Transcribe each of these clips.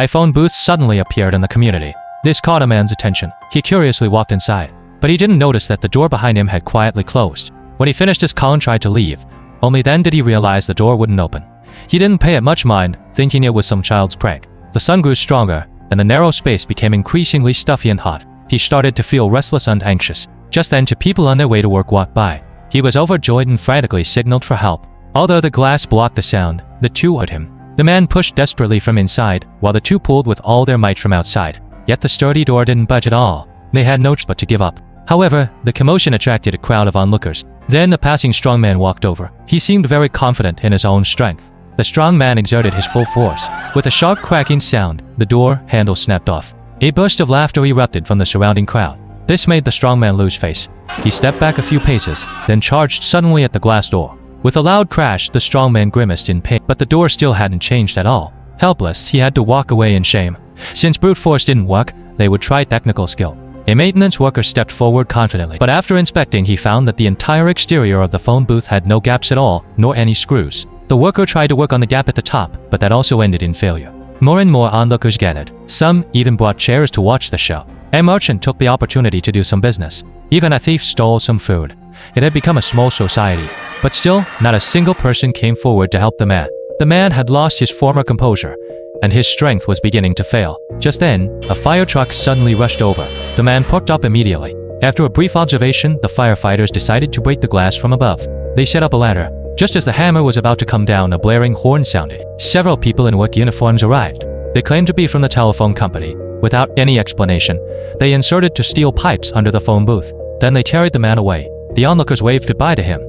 iPhone booths suddenly appeared in the community. This caught a man's attention. He curiously walked inside, but he didn't notice that the door behind him had quietly closed. When he finished his call and tried to leave, only then did he realize the door wouldn't open. He didn't pay it much mind, thinking it was some child's prank. The sun grew stronger, and the narrow space became increasingly stuffy and hot. He started to feel restless and anxious. Just then, two people on their way to work walked by. He was overjoyed and frantically signaled for help. Although the glass blocked the sound, the two heard him. The man pushed desperately from inside, while the two pulled with all their might from outside. Yet the sturdy door didn't budge at all. They had no choice but to give up. However, the commotion attracted a crowd of onlookers. Then the passing strong man walked over. He seemed very confident in his own strength. The strong man exerted his full force. With a sharp cracking sound, the door handle snapped off. A burst of laughter erupted from the surrounding crowd. This made the strong man lose face. He stepped back a few paces, then charged suddenly at the glass door. With a loud crash, the strong man grimaced in pain, but the door still hadn't changed at all. Helpless, he had to walk away in shame. Since brute force didn't work, they would try technical skill. A maintenance worker stepped forward confidently, but after inspecting, he found that the entire exterior of the phone booth had no gaps at all, nor any screws. The worker tried to work on the gap at the top, but that also ended in failure. More and more onlookers gathered. Some even brought chairs to watch the show. A merchant took the opportunity to do some business. Even a thief stole some food. It had become a small society. But still, not a single person came forward to help the man. The man had lost his former composure, and his strength was beginning to fail. Just then, a fire truck suddenly rushed over. The man perked up immediately. After a brief observation, the firefighters decided to break the glass from above. They set up a ladder. Just as the hammer was about to come down, a blaring horn sounded. Several people in work uniforms arrived. They claimed to be from the telephone company. Without any explanation, they inserted to steel pipes under the phone booth. Then they carried the man away. The onlookers waved goodbye to him.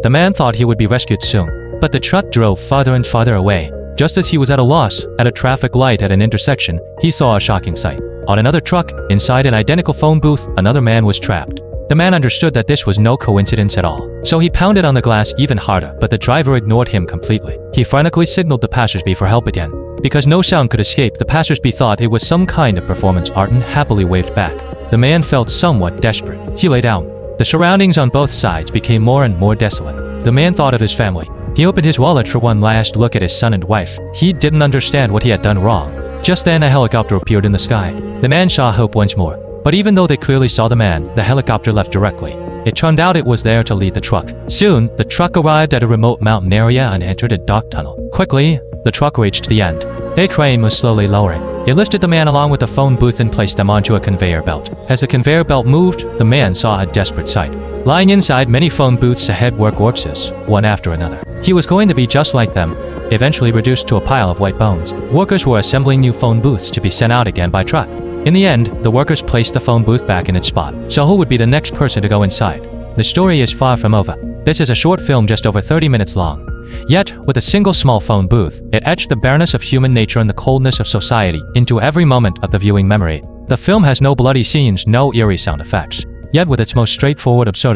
The man thought he would be rescued soon, but the truck drove farther and farther away. Just as he was at a loss, at a traffic light at an intersection, he saw a shocking sight. On another truck, inside an identical phone booth, another man was trapped. The man understood that this was no coincidence at all. So he pounded on the glass even harder, but the driver ignored him completely. He frantically signaled the passersby for help again. Because no sound could escape, the passersby thought it was some kind of performance art and happily waved back. The man felt somewhat desperate. He lay down. The surroundings on both sides became more and more desolate. The man thought of his family. He opened his wallet for one last look at his son and wife. He didn't understand what he had done wrong. Just then a helicopter appeared in the sky. The man saw hope once more. But even though they clearly saw the man, the helicopter left directly. It turned out it was there to lead the truck. Soon, the truck arrived at a remote mountain area and entered a dark tunnel. Quickly, the truck reached the end. A crane was slowly lowering. It lifted the man along with the phone booth and placed them onto a conveyor belt. As the conveyor belt moved, the man saw a desperate sight. Lying inside many phone booths ahead were corpses, one after another. He was going to be just like them, eventually reduced to a pile of white bones. Workers were assembling new phone booths to be sent out again by truck. In the end, the workers placed the phone booth back in its spot. So who would be the next person to go inside? The story is far from over. This is a short film just over 30 minutes long. Yet, with a single small phone booth, it etched the bareness of human nature and the coldness of society into every moment of the viewing memory. The film has no bloody scenes, no eerie sound effects. Yet with its most straightforward absurdity,